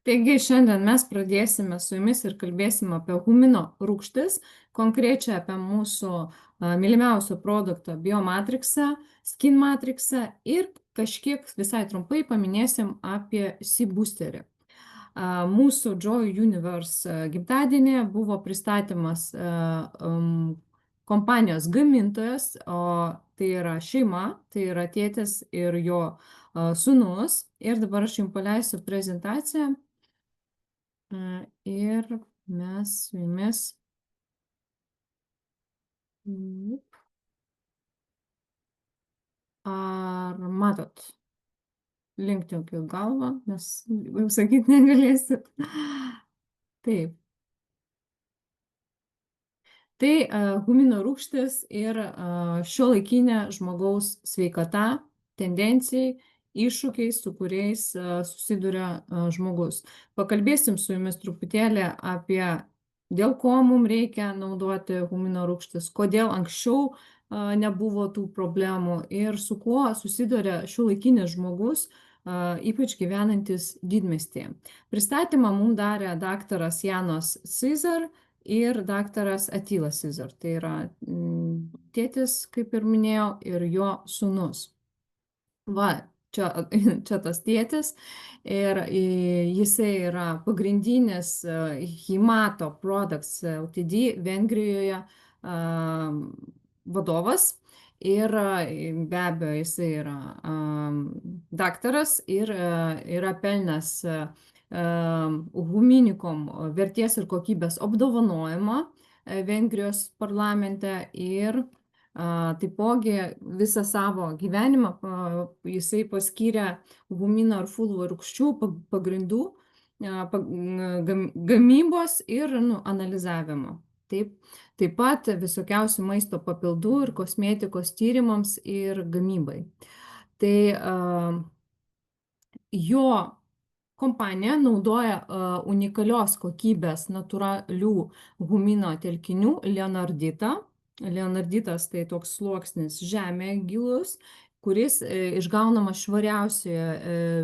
Taigi šiandien mes pradėsime su jumis ir kalbėsime apie humino rūgštis, konkrečiai apie mūsų mylimiausią produktą Biomatrixą, Skin Matrixą ir kažkiek visai trumpai paminėsim apie C-boosterį. Mūsų Joy Universe gimtadienį buvo pristatymas kompanijos gamintojas, o tai yra šeima, tai yra tėtis ir jo sūnus. Ir dabar aš jums paleisiu prezentaciją. Ir mes su jumis. Ar matot? Linktelkit galvą, nes jau sakyti negalėsit. Taip. Tai humino rūgštis ir šiuolaikinė žmogaus sveikata, tendencijai, iššūkiai, su kuriais susiduria žmogus. Pakalbėsim su jumis truputėlį apie, dėl ko mums reikia naudoti humino rūgštis, kodėl anksčiau nebuvo tų problemų ir su kuo susiduria šiuolaikinis žmogus, ypač gyvenantis didmiestyje. Pristatymą mums darė daktaras Janos Cizar ir daktaras Attila Cizar. Tai yra tėtis, kaip ir minėjau, ir jo sūnus. Va, čia tas tėtis ir jisai yra pagrindinis Himato Products Ltd. Vengrijoje vadovas. Ir be abejo, jisai yra daktaras ir yra pelnęs Huminikom vertės ir kokybės apdovanojimą Vengrijos parlamente ir taipogi visą savo gyvenimą jisai paskyrė humino ir fulvo rūgščių pagrindų gamybos ir analizavimo. Taip pat visokiausių maisto papildų ir kosmetikos tyrimams ir gamybai. Tai jo kompanija naudoja unikalios kokybės natūralių humino telkinių leonarditą. Leonarditas tai toks sluoksnis žemėje gilus, kuris išgaunamas švariausioje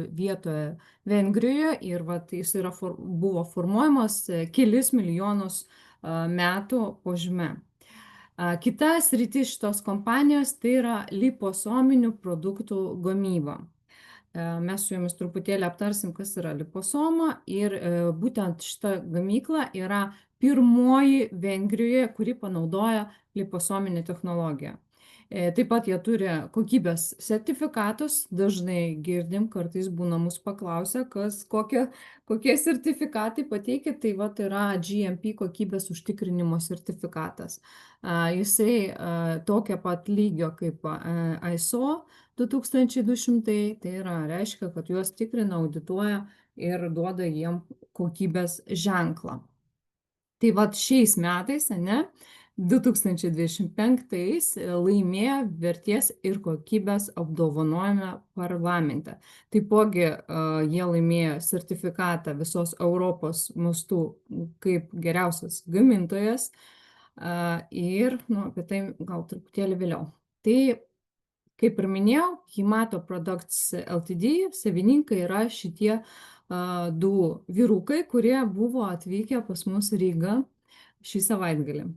vietoje Vengrijoje ir jis buvo formuojamas kelis milijonus metų po žeme. Kita sritis šitos kompanijos tai yra liposominių produktų gamyba. Mes su jumis truputėlį aptarsim, kas yra liposoma ir būtent šita gamykla yra pirmoji Vengrijoje, kuri panaudoja liposominę technologiją. Taip pat jie turi kokybės sertifikatus, dažnai girdim, kartais būna mūsų paklausę, kokie sertifikatai pateikė, tai yra GMP kokybės užtikrinimo sertifikatas. Jisai tokio pat lygio kaip ISO 2200, tai reiškia, kad juos tikrina, audituoja ir duoda jiem kokybės ženklą. Tai šiais metais, 2025 laimėjo vertės ir kokybės apdovanojimą parlamente. Taipogi jie laimėjo sertifikatą visos Europos mastų kaip geriausias gamintojas ir apie tai gal truputėlį vėliau. Tai kaip ir minėjau, Himato Products Ltd. Savininkai yra šitie du vyrukai, kurie buvo atvykę pas mus į Rygą šį savaitgalį.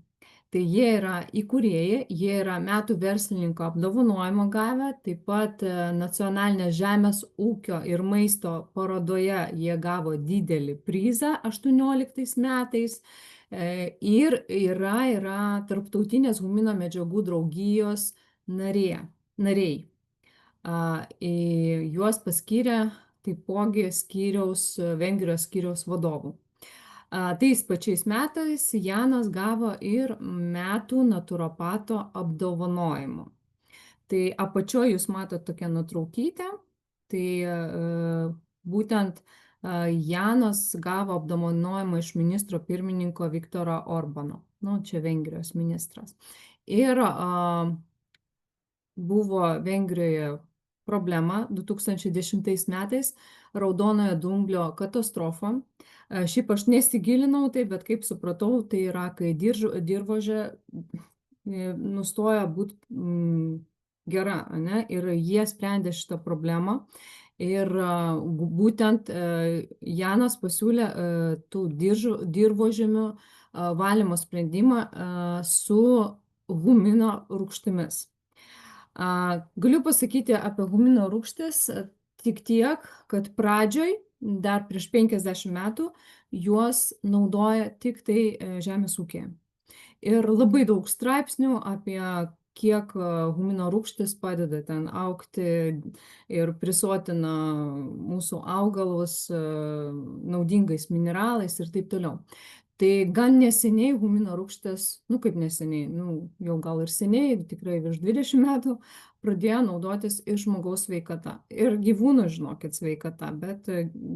Tai jie yra įkūrėjai, jie yra metų verslininko apdovanojimą gavę, taip pat nacionalinės žemės ūkio ir maisto parodoje jie gavo didelį prizą 18 metais ir yra tarptautinės humino medžiagų draugijos nariai. Juos paskyrė taipogi Vengrijos skyriaus vadovų. Tais pačiais metais Janas gavo ir metų naturopato apdovanojimą. Tai apačioje jūs matote tokią nuotraukytę, tai būtent Janas gavo apdovanojimą iš ministro pirmininko Viktoro Orbano, čia Vengrijos ministras. Ir buvo Vengrijoje problema 2010 metais raudonojo dumblio katastrofa. Šiaip aš nesigilinau tai, bet kaip supratau, tai yra, kai dirvožė nustoja būti gera, ir jie sprendė šitą problemą Ir būtent Janas pasiūlė tų dirvožemių valymo sprendimą su humino rūgštimis. Galiu pasakyti apie humino rūgštis tik tiek, kad pradžioj, dar prieš 50 metų, juos naudoja tik tai žemės ūkyje. Ir labai daug straipsnių apie kiek humino rūgštis padeda ten augti ir prisotina mūsų augalus naudingais mineralais ir taip toliau. Tai gan neseniai humino rūgštis, nu kaip neseniai, nu jau gal ir seniai, tikrai virš 20 metų, pradėjo naudotis ir žmogaus sveikata. Ir gyvūnų, žinokit, sveikata, bet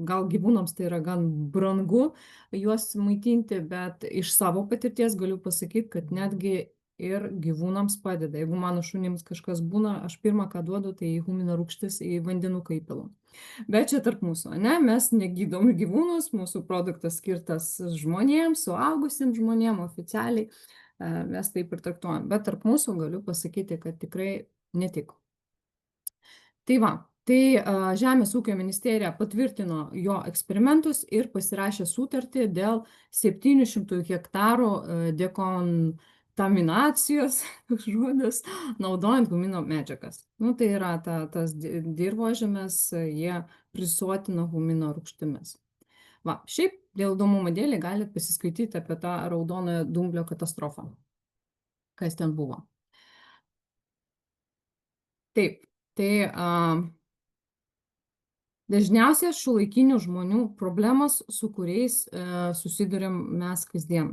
gal gyvūnams tai yra gan brangu juos maitinti, bet iš savo patirties galiu pasakyti, kad netgi ir gyvūnams padeda. Jeigu mano šunims kažkas būna, aš pirmą, ką duodu, tai humino rūgštis į vandenuką įpilu. Bet čia tarp mūsų, ne? Mes negydom gyvūnus, mūsų produktas skirtas žmonėms, suaugusiems žmonėms oficialiai, mes taip ir traktuojam. Bet tarp mūsų galiu pasakyti, kad tikrai ne tik. Tai va, tai Žemės ūkio ministerija patvirtino jo eksperimentus ir pasirašė sutartį dėl 700 hektarų dekontaminacijos, toks žodis, naudojant humino medžiagas. Nu, tai yra tas dirvožemis, jie prisotina humino rūgštimis. Va, šiaip dėl įdomumo dėlį galite pasiskaityti apie tą raudonojo dumblio katastrofą. Kas ten buvo. Taip, tai dažniausiai šiuolaikinių žmonių problemos, su kuriais susiduriam mes kasdien.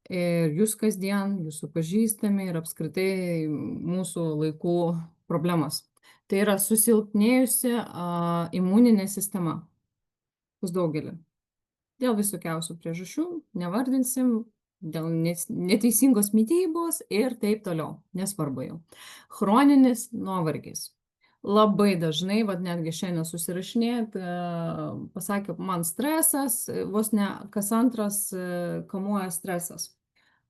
Ir jūs kasdien, jūsų pažįstami ir apskritai mūsų laikų problemos. Tai yra susilpnėjusi imuninė sistema. Pas daugelį. Dėl visokiausių priežasčių, nevardinsim, dėl neteisingos mitybos ir taip toliau, nesvarbu jau. Chroninis nuovargis. Labai dažnai, vad netgi šiandien susirašinėjant, pasakė, man stresas, vos ne kas antras kamuoja stresas.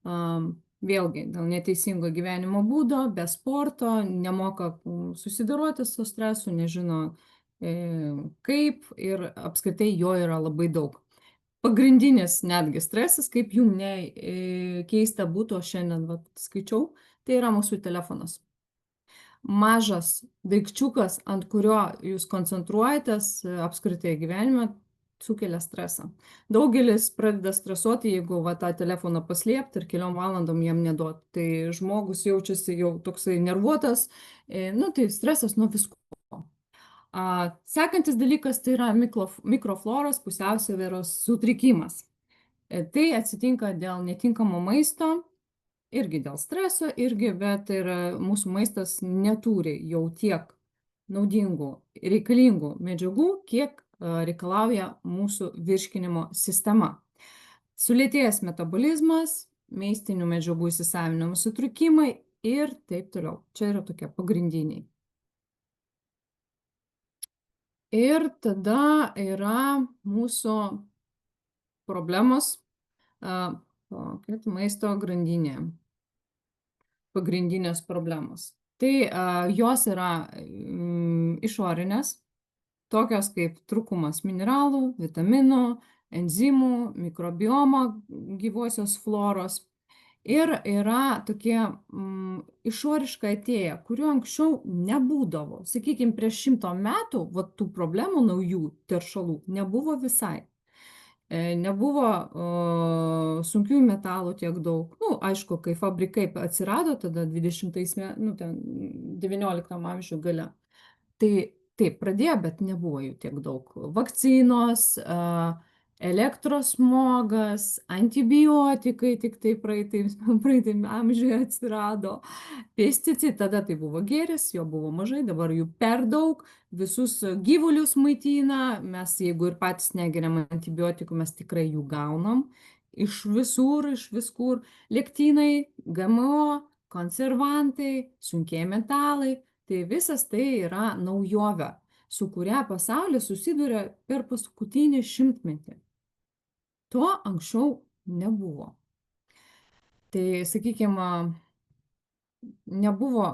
Vėlgi, dėl neteisingo gyvenimo būdo, be sporto, nemoka susidoroti su stresu, nežino kaip ir apskritai jo yra labai daug. Pagrindinis netgi stresas, kaip jum ne keista būtų, aš šiandien skaičiau, tai yra mūsų telefonas. Mažas daikčiukas, ant kurio jūs koncentruojatės apskritai gyvenime, sukelia stresą. Daugelis pradeda stresuoti, jeigu tą telefoną paslėpti ir keliom valandom jam neduot. Tai žmogus jaučiasi jau toksai nervuotas, nu tai stresas nuo visko. Sekantis dalykas tai yra mikrofloros pusiausvyros sutrikimas. Tai atsitinka dėl netinkamo maisto, irgi dėl streso, bet ir mūsų maistas neturi jau tiek naudingų, reikalingų medžiagų, kiek reikalauja mūsų virškinimo sistema. Sulėtėjęs metabolizmas, maistinių medžiagų įsisavinimo sutrikimai ir taip toliau. Čia yra tokie pagrindiniai. Ir tada yra mūsų problemos maisto grandinė. Pagrindinės problemos. Tai jos yra išorinės, tokios kaip trūkumas mineralų, vitaminų, enzimų, mikrobioma gyvosios floros. Ir yra tokie išoriškai atėję, kurių anksčiau nebūdavo. Sakykime, prieš 100 metų tų problemų naujų teršalų nebuvo visai. Nebuvo sunkiųjų metalų tiek daug. Nu, aišku, kai fabrikai atsirado, tada 19 amžių gale. Tai taip, pradėjo, bet nebuvo jų tiek daug. Vakcinos, elektros smogas, antibiotikai tik tai praeitam amžiuje atsirado. Pesticidai, tada tai buvo gėris, jo buvo mažai, dabar jų per daug, visus gyvulius maitina, mes jeigu ir patys negeriam antibiotikų, mes tikrai jų gaunam. Iš visur, iš viskur, lektynai, GMO, konservantai, sunkiai metalai, tai visas tai yra naujovė, su kuria pasaulis susiduria per paskutinį 100-metį. To anksčiau nebuvo. Tai, sakykime, nebuvo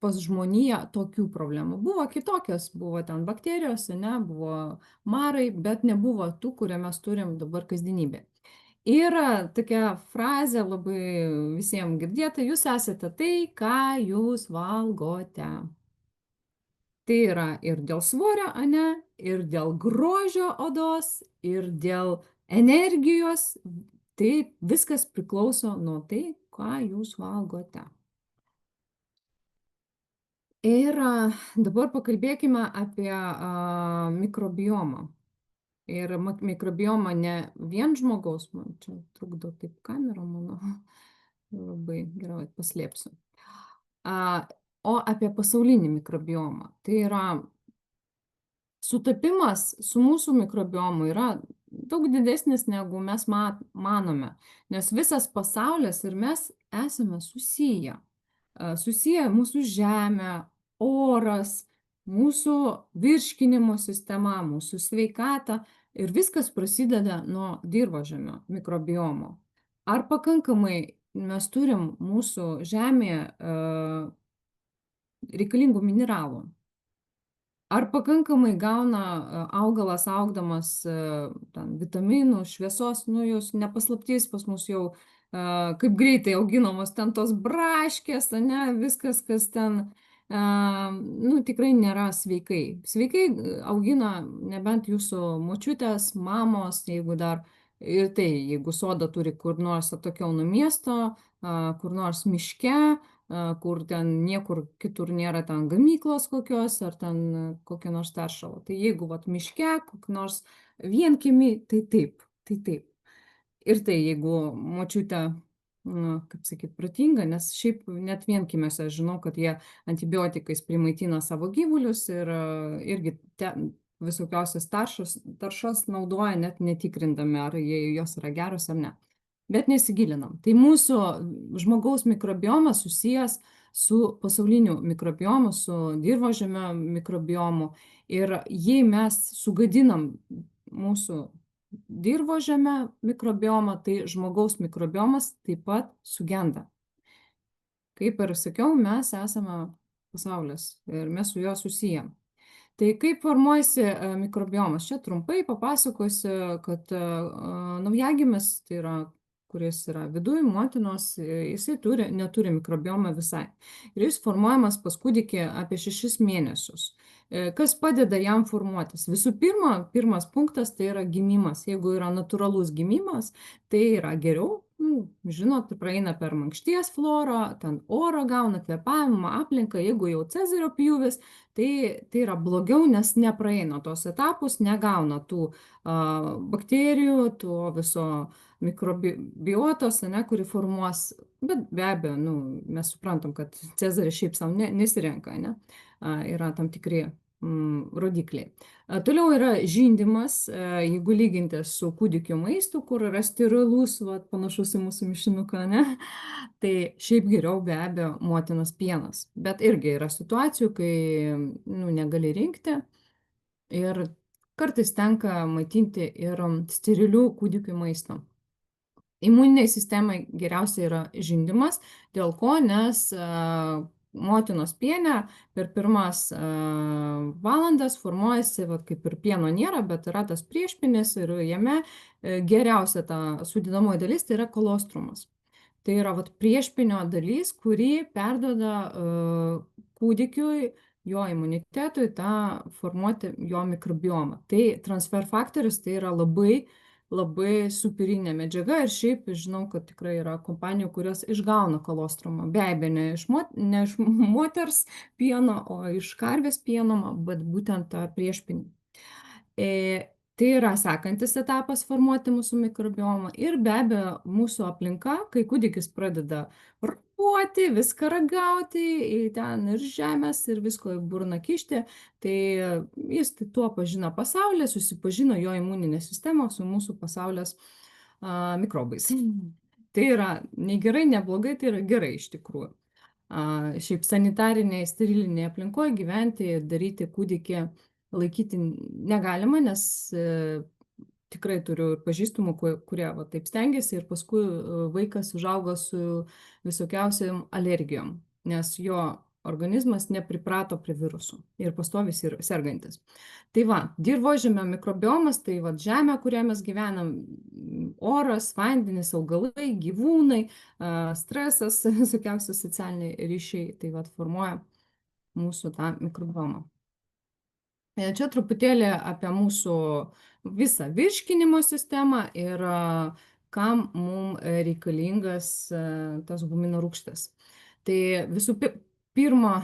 pas žmoniją tokių problemų. Buvo kitokios, buvo ten bakterijos, ne, buvo marai, bet nebuvo tų, kurią mes turim dabar kasdienybė. Yra tokia frazė labai visiems girdėta, jūs esate tai, ką jūs valgote. Tai yra ir dėl svorio, ane, ir dėl grožio odos, ir dėl energijos. Tai viskas priklauso nuo tai, ką jūs valgote. Ir dabar pakalbėkime apie mikrobiomą. Ir mikrobioma ne vien žmogaus, man čia trukdo taip kamera mano, labai gerai paslėpsiu. O apie pasaulinį mikrobiomą. Tai yra sutapimas su mūsų mikrobiomu yra daug didesnis, negu mes manome, nes visas pasaulis ir mes esame susiję. Susiję mūsų žemė, oras, mūsų virškinimo sistema, mūsų sveikata ir viskas prasideda nuo dirvožemio mikrobiomo. Ar pakankamai mes turim mūsų žemėje reikalingų mineralų? Ar pakankamai gauna augalas augdamas ten, vitaminų, šviesos, nu jūs nepaslaptys pas mus jau kaip greitai auginamos ten tos braškės, ne, viskas, kas ten, nu tikrai nėra sveikai. Sveikai augina nebent jūsų močiutės, mamos, jeigu dar, ir tai, jeigu sodą turi kur nors atokiau nuo miesto, kur nors miške, kur ten niekur kitur nėra ten gamyklos kokios ar ten kokio nors teršalo. Tai jeigu vat miške, kokį nors vienkiemį, tai taip, tai taip. Ir tai jeigu močiutė, kaip sakyt, protinga, nes šiaip net vienkiemiuose aš žinau, kad jie antibiotikais primaitina savo gyvulius ir irgi visokiausias taršas naudoja net netikrindami, ar jos yra geros ar ne. Bet nesigilinam. Tai mūsų žmogaus mikrobiomas susijęs su pasauliniu mikrobiomu, su dirvožemio mikrobiomu. Ir jei mes sugadinam mūsų dirvožemio mikrobiomą, tai žmogaus mikrobiomas taip pat sugenda. Kaip ir sakiau, mes esame pasaulis ir mes su juo susijęm. Tai kaip formuojasi mikrobiomas? Čia trumpai papasakosiu, kad naujagimis, tai yra kuris yra viduj motinos, jisai neturi mikrobiomą visai. Ir jis formuojamas pas kūdikį apie 6 mėnesius. Kas padeda jam formuotis? Visų pirma, pirmas punktas tai yra gimimas. Jeigu yra natūralus gimimas, tai yra geriau, žinot, praeina per mankšties florą, ten oro gauna, kvėpavimą, aplinką. Jeigu jau cezario pjūvis, tai yra blogiau, nes nepraeina tos etapus, negauna tų bakterijų, to viso mikrobiotos, ne, kuri formuos, bet be abejo, mes suprantam, kad cezaris šiaip savo nesirenka, ne, yra tam tikri rodikliai. Toliau yra žindymas, jeigu lyginti su kūdikio maistu, kur yra sterilus, panašus į mūsų mišinuką, ne, tai šiaip geriau be abejo motinos pienas. Bet irgi yra situacijų, kai negali rinkti ir kartais tenka maitinti ir sterilių kūdikių maisto. Imuniniai sistemai geriausia yra žindymas, dėl ko, nes motinos piene per pirmas valandas formuojasi, kaip ir pieno nėra, bet yra tas priešpinis ir jame geriausia ta sudedamoji dalis tai yra kolostrumas. Tai yra priešpinio dalis, kurį perduoda kūdikiui, jo imunitetui, tą formuoti jo mikrobiomą. Tai transfer faktorius tai yra labai superinė medžiaga ir šiaip žinau, kad tikrai yra kompanijų, kurios išgauna kolostrumą. Be abejo, ne iš moters pieno, o iš karvės pieno, bet būtent tą priešpinį. Tai yra sekantis etapas formuoti mūsų mikrobiomą ir be abejo mūsų aplinka, kai kūdikis pradeda ropoti, viską ragauti, ten ir žemės, ir visko į burną kišti, tai jis tuo pažino pasaulį, susipažino jo imuninė sistema su mūsų pasaulės mikrobais. Tai yra nei gerai, nei blogai, tai yra gerai iš tikrųjų. Šiaip sanitarinėje, sterilinėje aplinkoje gyventi, daryti kūdikį laikyti negalima, nes tikrai turiu ir pažįstamų, kurie taip stengiasi ir paskui vaikas užauga su visokiausiam alergijom, nes jo organizmas nepriprato prie virusų ir pastoviai sergantis. Tai va, dirvožemio mikrobiomas, tai va žemė, kurioje mes gyvenam, oras, vandenis, augalai, gyvūnai, stresas, visokiausi socialiniai ryšiai, tai va formuoja mūsų tą mikrobiomą. Čia truputėlį apie mūsų visą virškinimo sistemą ir kam mums reikalingas tas gumino rūgštis. Tai visų pirma,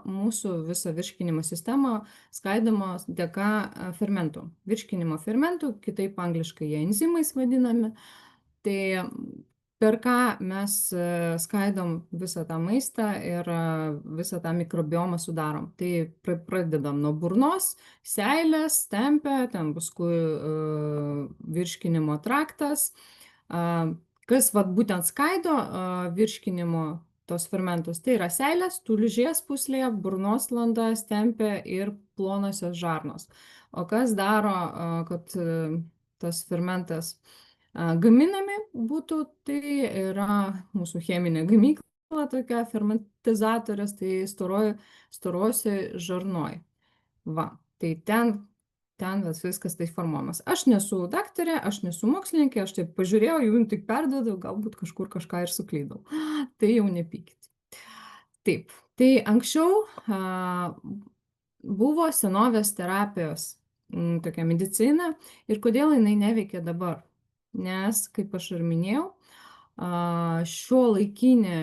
mūsų visa virškinimo sistema skaidoma dėka fermentų. Virškinimo fermentų, kitaip angliškai jie enzimais vadinami. Tai per ką mes skaidom visą tą maistą ir visą tą mikrobiomą sudarom. Tai pradedam nuo burnos, seilės, tempia, ten paskui virškinimo traktas. Kas vat būtent skaido virškinimo tos fermentus, tai yra seilės, tulžies pūslė, burnos landa, stempė ir plonosios žarnos. O kas daro, kad tas fermentas gaminami būtų, tai yra mūsų cheminė gamykla, tokia fermentizatorės, tai storosioj žarnoj. Va, tai ten viskas tai formuojamas. Aš nesu daktarė, aš nesu mokslininkė, aš taip pažiūrėjau, jums tik perduodau, galbūt kažkur kažką ir suklydau. Tai jau nepykit. Taip, tai anksčiau buvo senovės terapijos tokia medicina ir kodėl jinai neveikia dabar. Nes, kaip aš ir minėjau, šiuolaikinė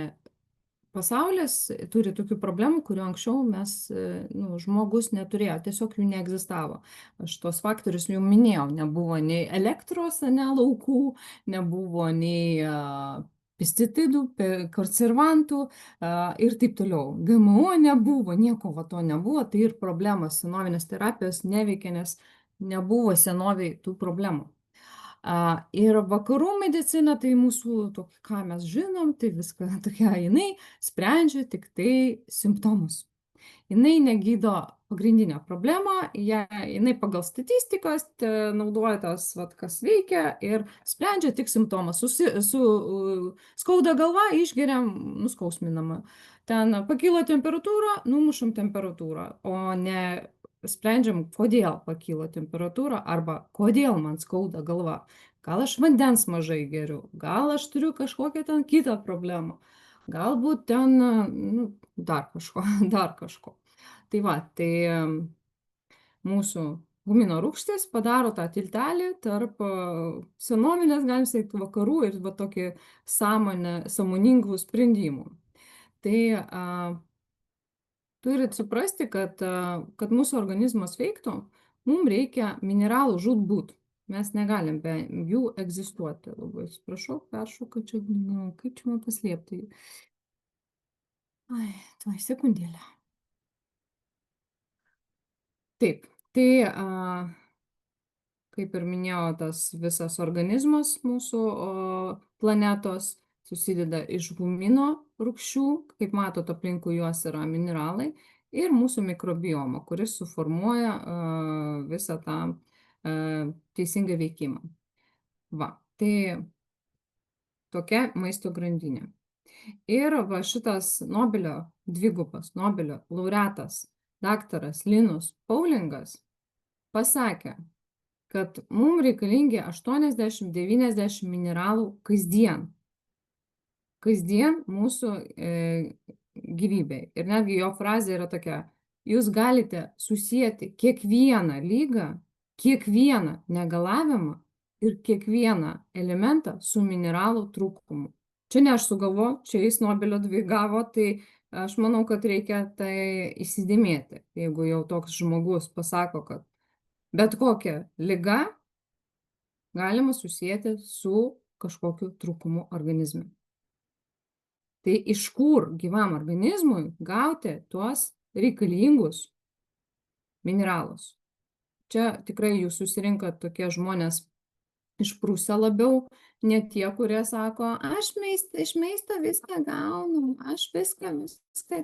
pasaulis turi tokių problemų, kurių anksčiau žmogus neturėjo, tiesiog jų neegzistavo. Aš tos faktorius jau minėjau, nebuvo nei elektros, laukų, nebuvo nei pesticidų, konservantų ir taip toliau. GMO nebuvo, nieko va to nebuvo, tai ir problemos senovinės terapijos neveikia, nes nebuvo senoviai tų problemų. Ir vakarų medicina, tai mūsų, ką mes žinom, tai viską tokia, jinai sprendžia tik tai simptomus. Jinai negydo pagrindinę problemą, jinai pagal statistikas naudoja tas, kas veikia ir sprendžia tik simptomą. Skauda galva, išgeriam, nuskausminama. Ten pakilo temperatūra, numušam temperatūrą, o ne sprendžiam, kodėl pakilo temperatūra arba kodėl man skauda galva. Gal aš vandens mažai geriu, gal aš turiu kažkokią ten kitą problemą, galbūt ten dar kažko. Tai va, tai mūsų gumino rūgštis padaro tą tiltelį tarp senovinės, galim sakyti, vakarų ir va tokį sąmoningų sprendimų. Tai turit suprasti, kad mūsų organizmas veiktų, mums reikia mineralų žūtbūt. Mes negalim be jų egzistuoti. Labai atsiprašau, peršoku, kaip čia man paslėpti. Ai, tuoj sekundėlę. Taip, tai kaip ir minėjau, tas visas organizmas mūsų planetos susideda iš gumino rūgščių, kaip matot, aplinkui juos yra mineralai, ir mūsų mikrobiomą, kuris suformuoja visą tą teisingą veikimą. Va, tai tokia maisto grandinė. Ir va šitas dvigubas Nobelio laureatas, daktaras Linus Paulingas, pasakė, kad mums reikalingi 80-90 mineralų kasdien. Kasdien mūsų gyvybei. Ir netgi jo frazė yra tokia: jūs galite susijęti kiekvieną ligą, kiekvieną negalavimą ir kiekvieną elementą su mineralų trūkumu. Čia ne aš sugalvoju, čia jis Nobelio 2 gavo, tai aš manau, kad reikia tai įsidėmėti. Jeigu jau toks žmogus pasako, kad bet kokią ligą galima susijęti su kažkokiu trūkumu organizme. Tai iš kur gyvam organizmui gauti tuos reikalingus mineralus? Čia tikrai jūs susirinkat tokie žmonės išprusę labiau, ne tie, kurie sako, aš iš maisto viską gaunu, aš viską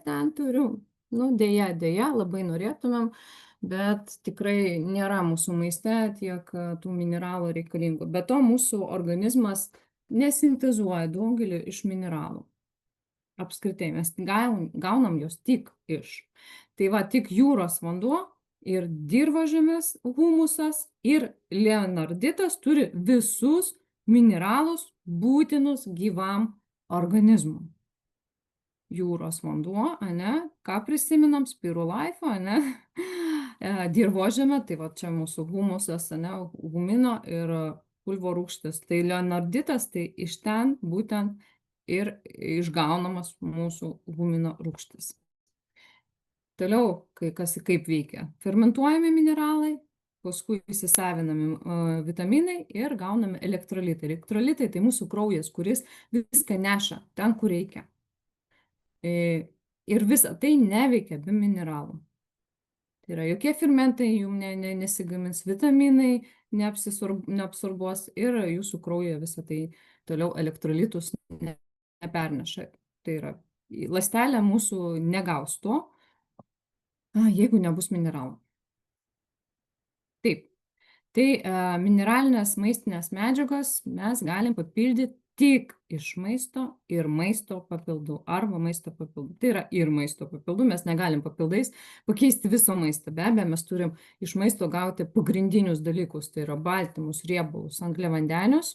ten turiu. Deja, labai norėtumėm, bet tikrai nėra mūsų maiste tiek tų mineralų reikalingų. Be to mūsų organizmas nesintezuoja daugelį iš mineralų. apskritai, mes gaunam jos tik iš. Tai va, tik jūros vanduo ir dirvožemis, humusas ir leonarditas turi visus mineralus būtinus gyvam organizmui. Jūros vanduo, ane, ką prisiminam, Spirulaifa, ane, dirvožemė, tai va čia mūsų humusas, ane, humino ir pulvo rūgštis. Tai leonarditas, tai iš ten būtent ir išgaunamas mūsų humino rūgštis. Toliau, kaip veikia. Fermentuojami mineralai, paskui įsisavinami vitaminai ir gaunami elektrolitai. Elektrolitai tai mūsų kraujas, kuris viską neša ten, kur reikia. Ir visa tai neveikia be mineralų. Tai yra, jokie fermentai jum nesigamins, vitaminai neabsorbuos ir jūsų kraujoje visą tai toliau elektrolitus neperneša. Tai yra, ląstelė mūsų negaus to, jeigu nebus mineralų. Taip, tai mineralinės maistinės medžiagos mes galim papildyti tik iš maisto ir maisto papildų arba maisto papildų. Tai yra ir maisto papildų, mes negalim papildais pakeisti viso maisto. Be abejo, mes turim iš maisto gauti pagrindinius dalykus, tai yra baltymus, riebalus, angliavandenius,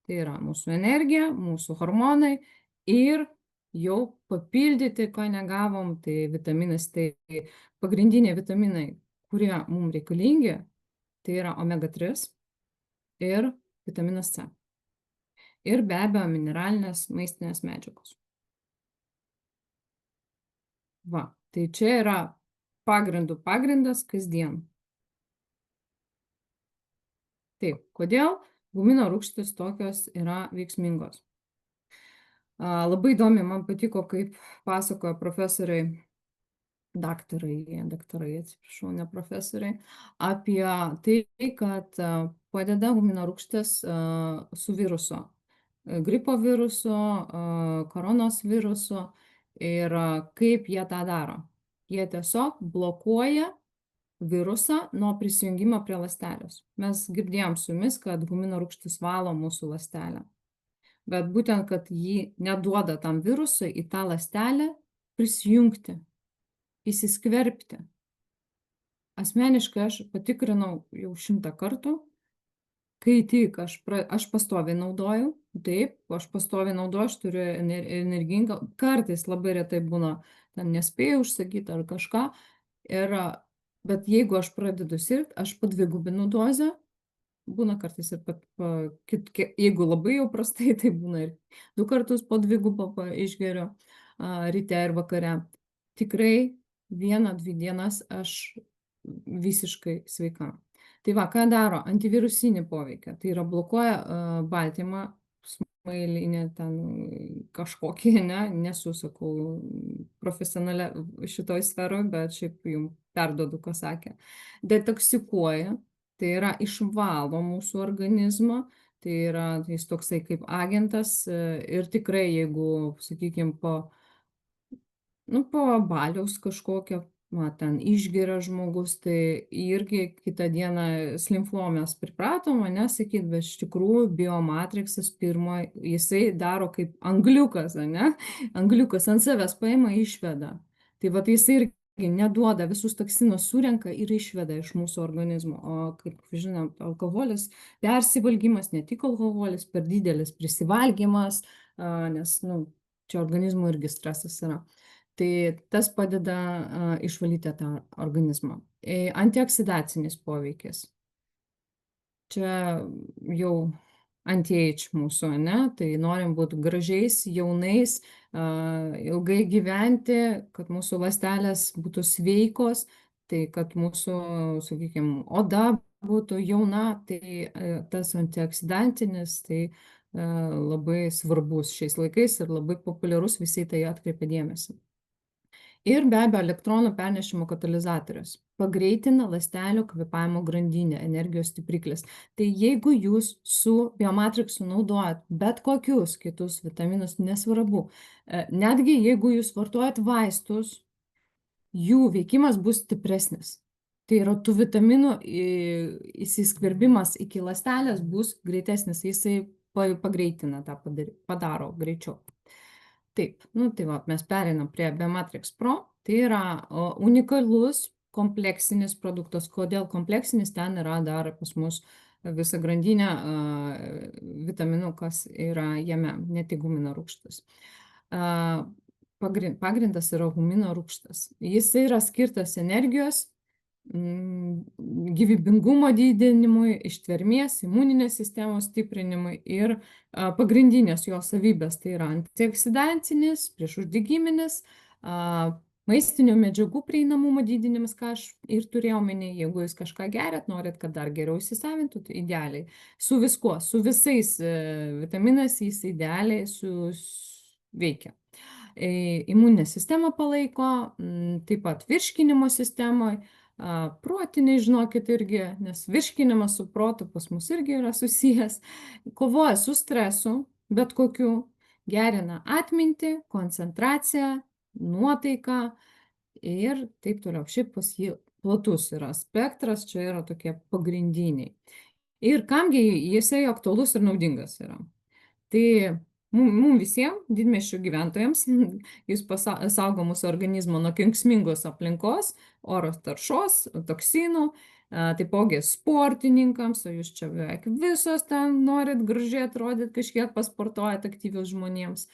tai yra mūsų energija, mūsų hormonai ir jau papildyti, ko negavom, tai vitaminas, tai pagrindiniai vitaminai, kurie mums reikalingi, tai yra omega 3 ir vitaminas C. Ir be abejo mineralinės maistinės medžiagos. Va, tai čia yra pagrindas kasdien. Taip, kodėl gumino rūgštys tokios yra veiksmingos? Labai įdomi, man patiko, kaip pasakojo profesoriai, daktarai, atsiprašau, ne profesoriai, apie tai, kad padeda gumino rūgštys su viruso. Gripo viruso, koronos viruso ir kaip jie tą daro. Jie tiesiog blokuoja virusą nuo prisijungimo prie ląstelės. Mes girdėjom su jumis, kad gumino rūgštis valo mūsų ląstelę. Bet būtent, kad jį neduoda tam virusui į tą ląstelę prisijungti, įsiskverbti. Asmeniškai aš patikrinau jau 100 kartų, kai tik aš pastoviai naudoju, taip, aš pastoviai naudoju, aš turiu energingą, kartais labai retai būna, ten nespėjau užsakyti ar kažką, bet jeigu aš pradedu sirgt, aš padvigubinu dozę, būna kartais ir jeigu labai jau prastai, tai būna ir 2 kartus po dvigubą išgeriu ryte ir vakare. Tikrai 1-2 dienas aš visiškai sveika. Tai va, ką daro? Antivirusinį poveikį. Tai yra blokuoja baltymą, smailinę ten kažkokį, nesu, sakau, profesionalė šitoj sferoj, bet šiaip jums perduodu, ką sakė. Detoksikuoja, tai yra išvalo mūsų organizmą, tai yra jis toksai kaip agentas ir tikrai, jeigu, sakykime, po baliaus kažkokio, ten išgeria žmogus, tai irgi kitą dieną slimflomės pripratom, sakyt, bet iš tikrųjų biomatriksas pirmo, jisai daro kaip angliukas, angliukas ant savęs paima, išveda. Tai va, tai jisai irgi neduoda, visus toksinus surenka ir išveda iš mūsų organizmo. O kaip žinom, alkoholis, persivalgymas, ne tik alkoholis, per didelis prisivalgymas, nes, čia organizmo irgi stresas yra. Tai tas padeda išvalyti tą organizmą. Antioksidacinis poveikis. Čia jau anti-age mūsų, tai norim būti gražiais, jaunais, ilgai gyventi, kad mūsų ląstelės būtų sveikos, tai kad mūsų, sakykime, oda būtų jauna, tai tas antioksidantinis, tai labai svarbus šiais laikais ir labai populiarus, visi tai atkreipia dėmesį. Ir be abejo elektronų pernešimo katalizatorius. Pagreitina ląstelių kvėpavimo grandinę, energijos stipriklis. Tai jeigu jūs su biomatriksu naudojat bet kokius kitus vitaminus, nesvarbu, netgi jeigu jūs vartojat vaistus, jų veikimas bus stipresnis. Tai yra tų vitaminų įsiskverbimas iki ląstelės bus greitesnis, jisai pagreitina tą, padaro greičiau. Taip, nu tai va, mes pereinam prie Bematrix Pro. Tai yra unikalus kompleksinis produktas. Kodėl kompleksinis? Ten yra dar pas mus visa grandinė vitaminų, kas yra jame, ne tik humino rūgštis. Pagrindas yra humino rūgštas. Jis yra skirtas energijos gyvybingumo didinimui, ištvermės, imuninės sistemos stiprinimui ir pagrindinės jo savybės tai yra antioksidacinis, priešuždegiminis, maistinių medžiagų prieinamumo didinimas, ką aš ir turėjau omeny, jeigu jūs kažką geriat, norit, kad dar geriau įsisavintų, tai idealiai. Su viskuo, su visais vitaminais jis idealiai veikia. Imuninę sistemą palaiko, taip pat virškinimo sistemoje, protiniai, žinokit, irgi, nes virškinimas su protu pas mus irgi yra susijęs, kovoja su stresu, bet kokiu, gerina atmintį, koncentraciją, nuotaiką ir taip toliau. Šiaip pas jį platus yra spektras, čia yra tokie pagrindiniai. Ir kamgi jisai aktualus ir naudingas yra. Tai mum visiems, didmiesčių gyventojams, jis saugo mūsų organizmą nuo kenksmingos aplinkos, oro taršos, toksinų, taipogi sportininkams, o jūs čia beveik visos ten norit gražiai atrodyti, kažkiek pasportuojat aktyvius žmonėms,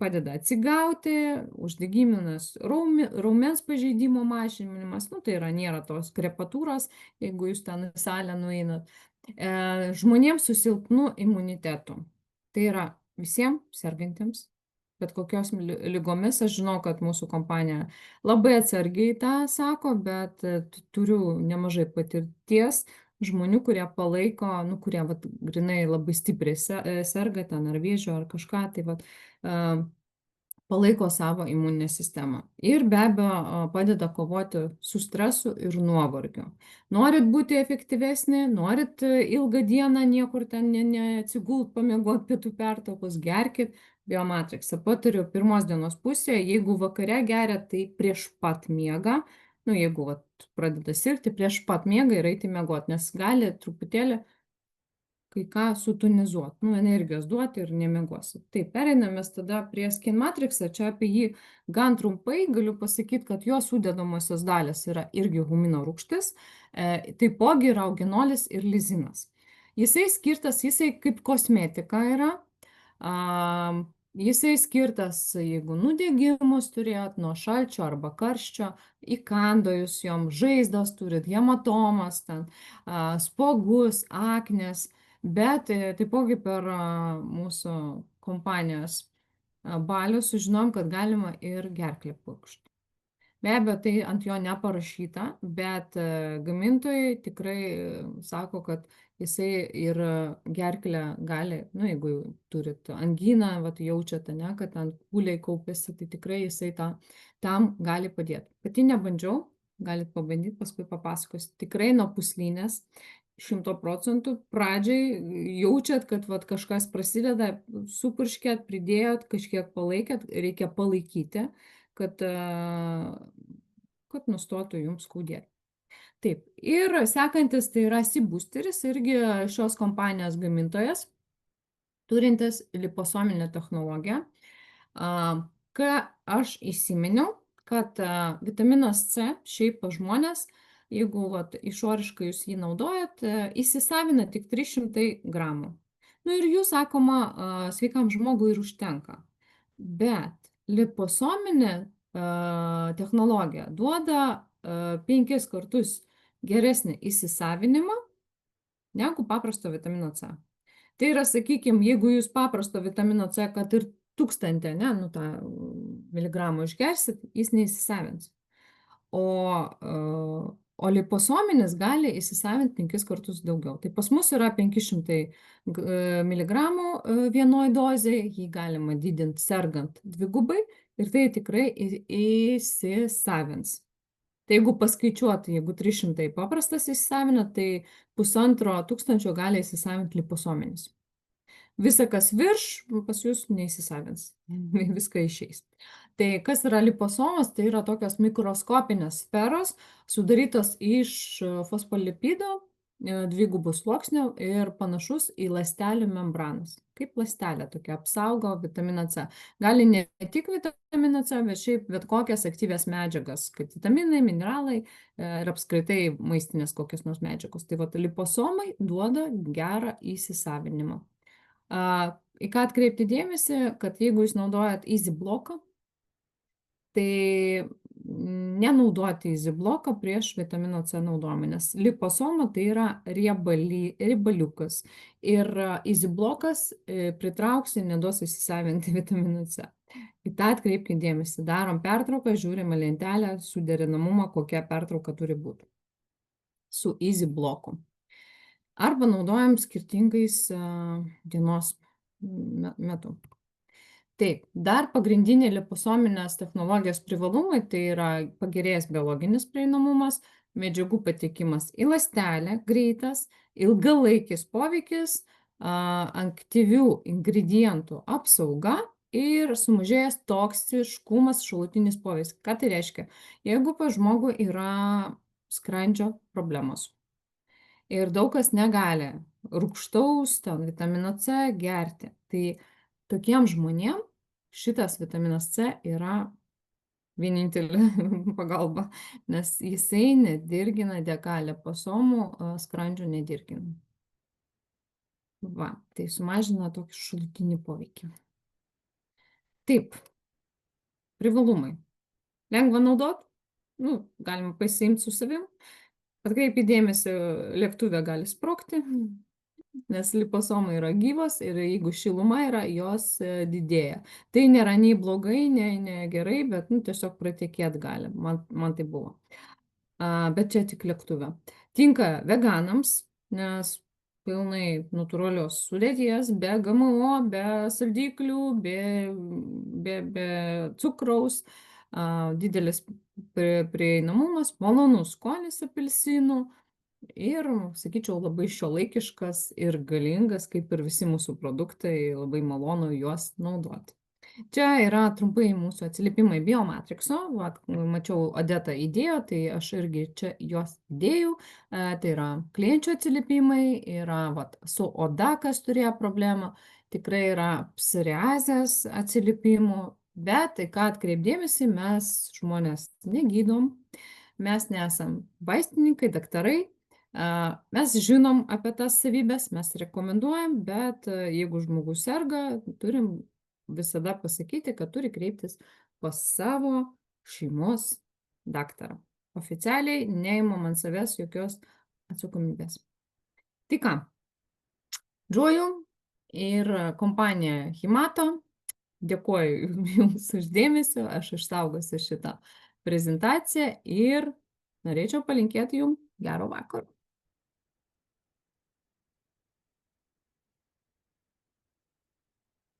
padeda atsigauti, uždegiminas raumens pažeidimo mažinimas, nu tai yra nėra tos krepatūros, jeigu jūs ten į salę nueinat, žmonėms su silpnu imunitetu. Tai yra visiems sergantiems, bet kokios lygomis. Aš žinau, kad mūsų kompanija labai atsargiai tą sako, bet turiu nemažai patirties žmonių, kurie palaiko, nu, kurie vat, grinai labai stipriai serga ten ar vėžio ar kažką, tai vat, palaiko savo imuninę sistemą. Ir be abejo padeda kovoti su stresu ir nuovargiu. Norit būti efektyvesni, norit ilgą dieną niekur ten neatsigult, pamiegot pietų pertraukos, gerkit Biomatrixą. Patariu pirmos dienos pusėje, jeigu vakare geria, tai prieš pat miegą, nu jeigu vat, pradeda sirgti, prieš pat miegą ir eiti miegot, nes gali truputėlį kai ką sutonizuot, nu, energijos duoti ir nemiegosit. Taip, pereinam mes tada prie Skin Matrixą, čia apie jį gan trumpai galiu pasakyti, kad jo sudedamosios dalys yra irgi humino rūgštis, taipogi yra auginolis ir lizinas. Jisai skirtas, jisai kaip kosmetika yra, jisai skirtas, jeigu nudegimus turėjot nuo šalčio arba karščio, įkandojus jom, žaizdas turit, hematomas, ten, spuogus, aknes, bet taipogi per mūsų kompanijos balių sužinom, kad galima ir gerklę purkšti. Be abejo, tai ant jo neparašyta, bet gamintojai tikrai sako, kad jisai ir gerklę gali, nu, jeigu turit anginą, vat jaučiate, ne, kad ten kūliai kaupiasi, tai tikrai jisai tam gali padėti. Pati nebandžiau, galit pabandyti, paskui papasakosiu. Tikrai nuo pūslinės 100% pradžiai jaučiat, kad vat, kažkas prasideda, supurškėt, pridėjot, kažkiek palaikėt, reikia palaikyti, kad nustotų jums skaudėti. Taip, ir sekantis tai yra C-Boosteris, irgi šios kompanijos gamintojas, turintis liposominę technologiją. Ką aš įsiminiau, kad vitaminas C šiaip pas žmonės, jeigu vat, išoriškai jūs jį naudojat, įsisavina tik 300 gramų. Nu ir jų, sakoma, sveikam žmogui ir užtenka. Bet liposominė technologija duoda 5 kartus geresnį įsisavinimą negu paprasto vitamino C. Tai yra, sakykime, jeigu jūs paprasto vitamino C, kad ir 1000, ne, nu tą miligramų išgersit, jis neįsisavins. O liposominis gali įsisavinti 5 kartus daugiau. Tai pas mus yra 500 mg vienoj dozėje, jį galima didinti sergant dvigubai ir tai tikrai įsisavins. Tai jeigu paskaičiuoti, jeigu 300 paprastas įsisavina, tai 1500 gali įsisavinti liposominis. Visa, kas virš, pas jūs neįsisavins. Viską išeis. Tai kas yra liposomas, tai yra tokios mikroskopinės sferos, sudarytos iš fosfolipidų, dvigubų sluoksnių ir panašus į ląstelių membranas. Kaip ląstelė tokia apsaugo vitaminą C. Gali ne tik vitaminą C, bet šiaip bet kokias aktyvias medžiagas, kaip vitaminai, mineralai ir apskritai maistinės kokios nors medžiagos. Tai vat liposomai duoda gerą įsisavinimą. Į ką atkreipti dėmesį, kad jeigu jūs naudojat Easy bloką, tai nenaudoti Easy bloką prieš vitamino C naudojimą, nes liposoma tai yra riebaliukas ir Easy blokas pritrauks ir neduos įsisavinti vitamino C. Į tą atkreipkite dėmesį. Darom pertrauką, žiūrime lentelę, suderinamumą, kokia pertrauka turi būti su Easy bloku. Arba naudojam skirtingais dienos metu. Taip, dar pagrindiniai liposominės technologijos privalumai tai yra pagerėjęs biologinis prieinamumas, medžiagų patekimas į ląstelę greitas, ilgalaikis poveikis, aktyvių ingredientų apsauga ir sumažėjęs toksiškumas, šalutinis poveikis. Ką tai reiškia? Jeigu pas žmogų yra skrandžio problemos ir daug kas negali rūgštaus, ten vitamino C gerti, tai tokiem žmonėm šitas vitaminas C yra vienintelė pagalba, nes jisai nedirgina dėka liposomų, skrandžio nedirgina. Va, tai sumažina tokį šalutinį poveikį. Taip, privalumai. Lengva naudot, galima pasiimti su savim. Atkreipi dėmesį, lėktuve gali sprogti, nes liposomai yra gyvos ir jeigu šiluma yra, jos didėja. Tai nėra nei blogai, nei gerai, bet tiesiog pratekėt gali. Man tai buvo. Bet čia tik lėktuve. Tinka veganams, nes pilnai natūralios sudėties, be GMO, be saldiklių, be cukraus, didelis prieinamumas, malonus skonis apelsinų ir, sakyčiau, labai šiuolaikiškas ir galingas, kaip ir visi mūsų produktai, labai malonu juos naudoti. Čia yra trumpai mūsų atsiliepimai Biomatrixo. Mačiau, Odeta įdėjo, tai aš irgi čia juos įdėjau. Tai yra klienčių atsiliepimai, yra su oda, kas turėjo problemą, tikrai yra psoriazės atsiliepimų, bet tai ką atkreipdėmėsi, mes žmonės negydom, mes nesam vaistininkai, daktarai, mes žinom apie tas savybės, mes rekomenduojam, bet jeigu žmogus serga, turim visada pasakyti, kad turi kreiptis pas savo šeimos daktarą. Oficialiai neimam ant savęs jokios atsakomybės. Tai ką, Džoju ir kompanija Himato, dėkuoju Jums už dėmesį, aš išsaugosiu šitą prezentaciją ir norėčiau palinkėti Jums gero vakaro.